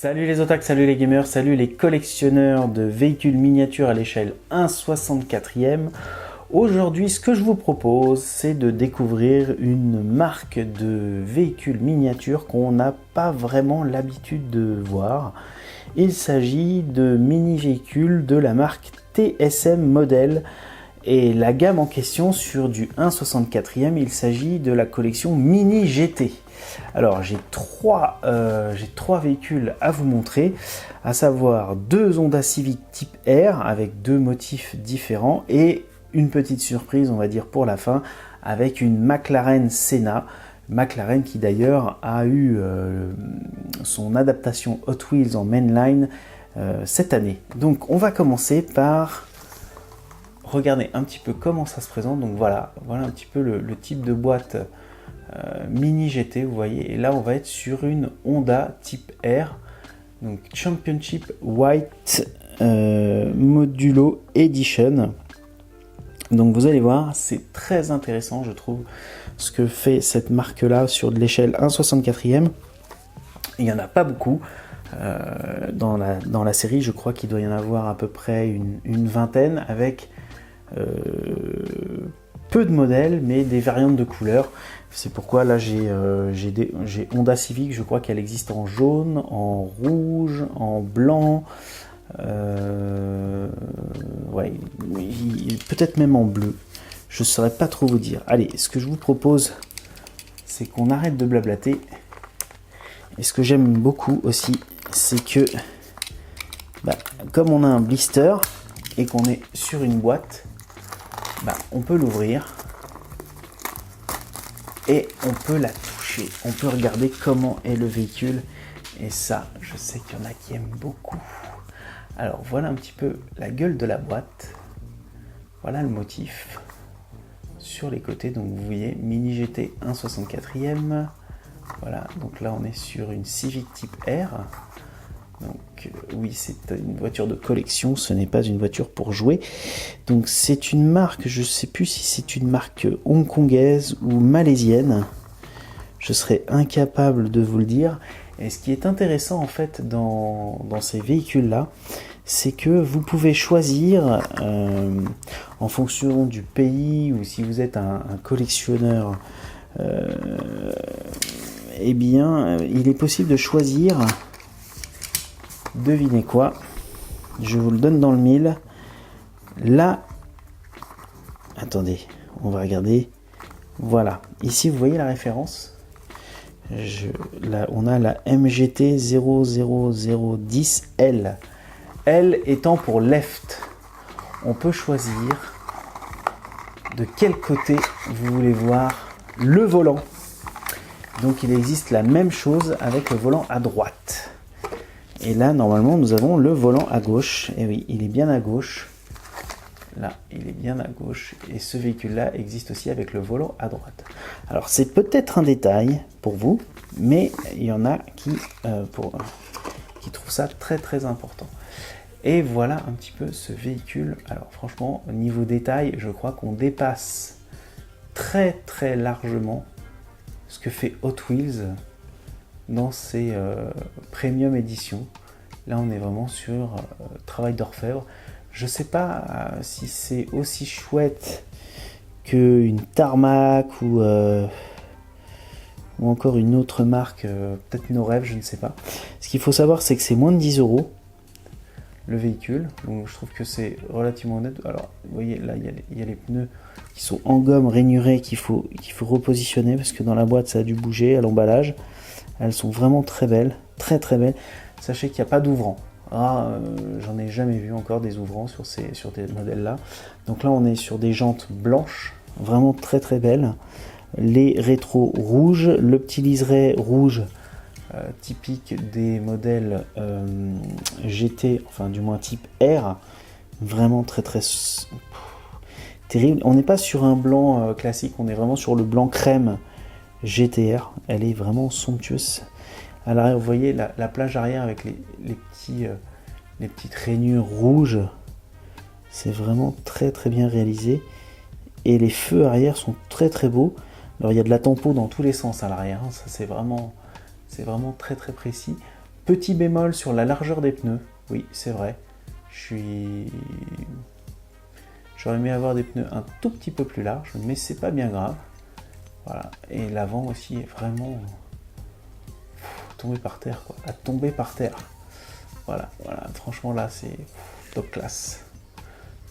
Salut les otaks, salut les gamers, salut les collectionneurs de véhicules miniatures à l'échelle 1/64e. Aujourd'hui, ce que je vous propose, c'est de découvrir une marque de véhicules miniatures qu'on n'a pas vraiment l'habitude de voir. Il s'agit de mini-véhicules de la marque TSM Model. Et la gamme en question sur du 1/64e, il s'agit de la collection Mini GT. Alors j'ai trois véhicules à vous montrer, à savoir deux Honda Civic Type R avec deux motifs différents et une petite surprise on va dire pour la fin avec une McLaren Senna. McLaren qui d'ailleurs a eu son adaptation Hot Wheels en mainline cette année. Donc on va commencer par regarder un petit peu comment ça se présente. Donc voilà un petit peu le type de boîte Mini GT, vous voyez. Et là, on va être sur une Honda Type R, donc Championship White Modulo Edition. Donc vous allez voir, c'est très intéressant, je trouve, ce que fait cette marque-là sur de l'échelle 1/64e. Il n'y en a pas beaucoup. Dans la série, je crois qu'il doit y en avoir à peu près une vingtaine, avec peu de modèles, mais des variantes de couleurs. C'est pourquoi là j'ai Honda Civic, je crois qu'elle existe en jaune, en rouge, en blanc, ouais, peut-être même en bleu. Je ne saurais pas trop vous dire. Allez, ce que je vous propose, c'est qu'on arrête de blablater. Et ce que j'aime beaucoup aussi, c'est que comme on a un blister et qu'on est sur une boîte, on peut l'ouvrir et on peut la toucher, on peut regarder comment est le véhicule, et ça je sais qu'il y en a qui aiment beaucoup. Alors voilà un petit peu la gueule de la boîte, voilà le motif sur les côtés. Donc vous voyez Mini GT 1/64e, voilà, donc là on est sur une Civic Type R. Donc oui, c'est une voiture de collection, ce n'est pas une voiture pour jouer. Donc c'est une marque, je ne sais plus si c'est une marque hongkongaise ou malaisienne. Je serais incapable de vous le dire. Et ce qui est intéressant en fait dans ces véhicules-là, c'est que vous pouvez choisir en fonction du pays, ou si vous êtes un collectionneur, eh bien il est possible de choisir. Devinez quoi? Je vous le donne dans le mille. Là, attendez, on va regarder. Voilà, ici vous voyez la référence. Là, on a la MGT 00010L. L étant pour left. On peut choisir de quel côté vous voulez voir le volant. Donc il existe la même chose avec le volant à droite. Et là, normalement, nous avons le volant à gauche. Et oui, il est bien à gauche. Là, il est bien à gauche. Et ce véhicule-là existe aussi avec le volant à droite. Alors, c'est peut-être un détail pour vous, mais il y en a qui trouvent ça très très important. Et voilà un petit peu ce véhicule. Alors, franchement, au niveau détail, je crois qu'on dépasse très très largement ce que fait Hot Wheels dans ces premium éditions. Là on est vraiment sur travail d'orfèvre. Je sais pas si c'est aussi chouette qu'une Tarmac ou encore une autre marque, peut-être nos rêves, je ne sais pas. Ce qu'il faut savoir, c'est que c'est moins de 10 € le véhicule, donc je trouve que c'est relativement honnête. Alors vous voyez là il y a les pneus qui sont en gomme rainurée qu'il faut repositionner, parce que dans la boîte ça a dû bouger à l'emballage. Elles sont vraiment très belles, très très belles. Sachez qu'il n'y a pas d'ouvrant. J'en ai jamais vu encore des ouvrants sur des modèles là. Donc là on est sur des jantes blanches, vraiment très très belles. Les rétros rouges, le petit liseré rouge typique des modèles GT, enfin du moins type R, vraiment très très terrible. On n'est pas sur un blanc classique, on est vraiment sur le blanc crème GTR. Elle est vraiment somptueuse. À l'arrière, vous voyez la plage arrière avec les petites rainures rouges. C'est vraiment très très bien réalisé. Et les feux arrière sont très très beaux. Alors il y a de la tempo dans tous les sens à l'arrière, hein. Ça c'est vraiment très très précis. Petit bémol sur la largeur des pneus. Oui, c'est vrai. J'aurais aimé avoir des pneus un tout petit peu plus larges, mais c'est pas bien grave. Voilà. Et l'avant aussi est vraiment tombé par terre, quoi. À tomber par terre. Voilà. Franchement, là, c'est top classe.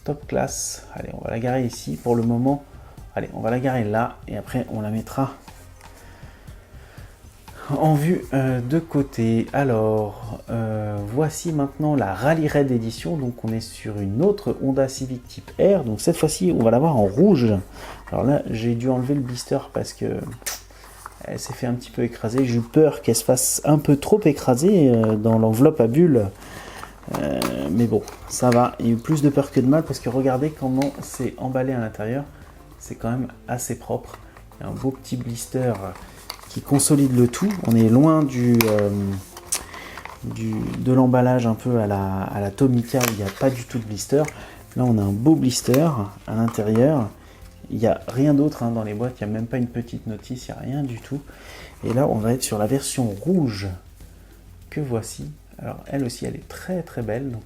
Top classe. Allez, on va la garer ici pour le moment. Allez, on va la garer là et après on la mettra en vue de côté. Alors, voici maintenant la Rally Raid Edition. Donc, on est sur une autre Honda Civic Type R. Donc, cette fois-ci, on va l'avoir en rouge. Alors là, j'ai dû enlever le blister parce que elle s'est fait un petit peu écraser. J'ai eu peur qu'elle se fasse un peu trop écraser dans l'enveloppe à bulles. Mais bon, ça va. Il y a eu plus de peur que de mal parce que regardez comment c'est emballé à l'intérieur. C'est quand même assez propre. Il y a un beau petit blister qui consolide le tout. On est loin de l'emballage un peu à la Tomica où il n'y a pas du tout de blister. Là, on a un beau blister à l'intérieur. Il n'y a rien d'autre dans les boîtes. Il n'y a même pas une petite notice. Il n'y a rien du tout. Et là, on va être sur la version rouge que voici. Alors, elle aussi, elle est très très belle. Donc,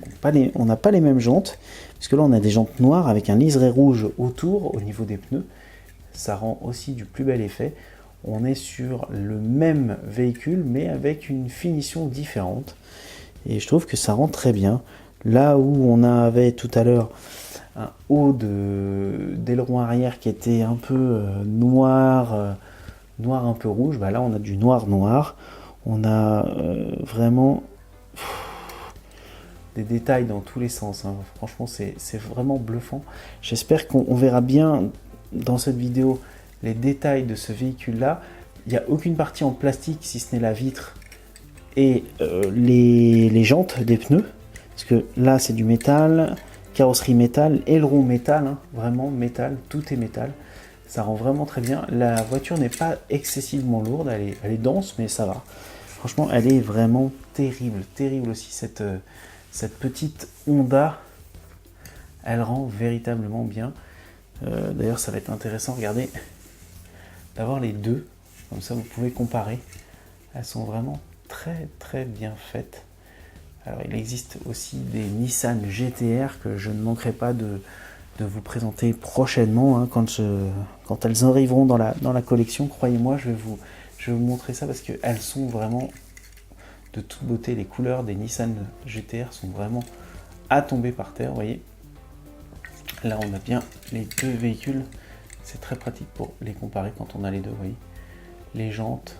on n'a pas les mêmes jantes. Parce que là, on a des jantes noires avec un liseré rouge autour au niveau des pneus. Ça rend aussi du plus bel effet. On est sur le même véhicule, mais avec une finition différente. Et je trouve que ça rend très bien. Là où on avait tout à l'heure un haut d'aileron arrière qui était un peu noir, noir un peu rouge, bah là on a du noir. On a vraiment des détails dans tous les sens. Franchement, c'est vraiment bluffant. J'espère qu'on verra bien dans cette vidéo les détails de ce véhicule-là. Il n'y a aucune partie en plastique, si ce n'est la vitre et les jantes des pneus. Parce que là, c'est du métal, carrosserie métal, aileron métal, vraiment métal, tout est métal. Ça rend vraiment très bien. La voiture n'est pas excessivement lourde, elle est dense, mais ça va. Franchement, elle est vraiment terrible. Terrible aussi, cette petite Honda. Elle rend véritablement bien. D'ailleurs, ça va être intéressant, regardez, d'avoir les deux. Comme ça, vous pouvez comparer. Elles sont vraiment très très bien faites. Alors, il existe aussi des Nissan GT-R que je ne manquerai pas de vous présenter prochainement quand elles arriveront dans la collection. Croyez-moi, je vais vous montrer ça parce qu'elles sont vraiment de toute beauté. Les couleurs des Nissan GT-R sont vraiment à tomber par terre, vous voyez. Là, on a bien les deux véhicules. C'est très pratique pour les comparer quand on a les deux, vous voyez. Les jantes,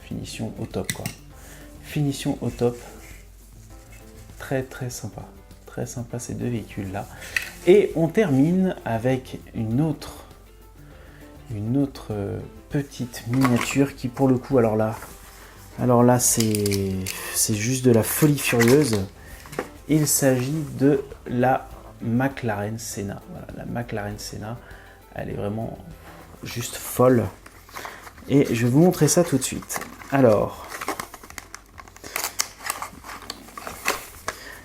finition au top, quoi. Finition au top. Très très sympa. Très sympa ces deux véhicules-là. Et on termine avec une autre petite miniature qui, pour le coup, alors là c'est juste de la folie furieuse. Il s'agit de la McLaren Senna. Voilà, la McLaren Senna, elle est vraiment juste folle. Et je vais vous montrer ça tout de suite. Alors,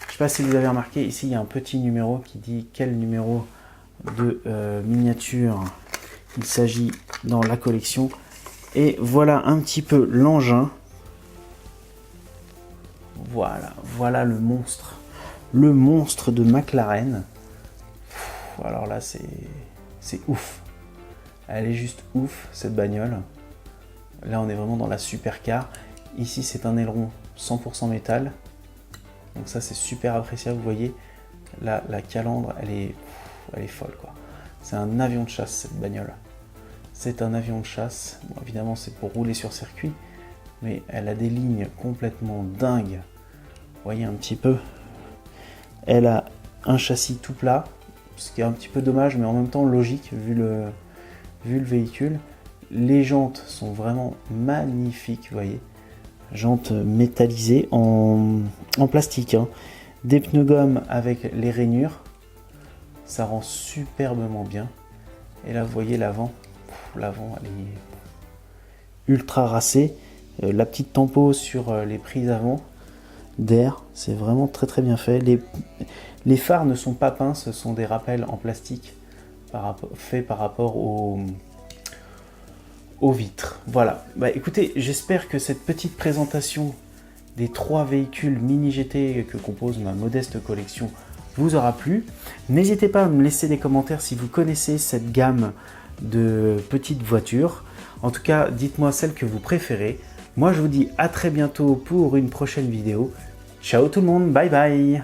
je ne sais pas si vous avez remarqué, ici il y a un petit numéro qui dit quel numéro de miniature il s'agit dans la collection. Et voilà un petit peu l'engin. Voilà le monstre. Le monstre de McLaren. Alors là, c'est ouf. Elle est juste ouf, cette bagnole. Là, on est vraiment dans la supercar. Ici, c'est un aileron 100% métal. Donc ça, c'est super appréciable. Vous voyez, là, la calandre, elle est folle, quoi. C'est un avion de chasse, cette bagnole. C'est un avion de chasse. Bon, évidemment, c'est pour rouler sur circuit. Mais elle a des lignes complètement dingues. Vous voyez un petit peu. Elle a un châssis tout plat. Ce qui est un petit peu dommage, mais en même temps logique, vu le véhicule. Les jantes sont vraiment magnifiques, vous voyez. Jantes métallisées en plastique. Des pneus gomme avec les rainures. Ça rend superbement bien. Et là, vous voyez l'avant. L'avant, elle est ultra racée. La petite tempo sur les prises avant d'air, c'est vraiment très très bien fait. Les phares ne sont pas peints, ce sont des rappels en plastique faits par rapport aux vitres. Voilà. Bah, écoutez, j'espère que cette petite présentation des 3 véhicules mini GT que compose ma modeste collection vous aura plu. N'hésitez pas à me laisser des commentaires si vous connaissez cette gamme de petites voitures. En tout cas, dites-moi celle que vous préférez. Moi, je vous dis à très bientôt pour une prochaine vidéo. Ciao tout le monde, bye bye!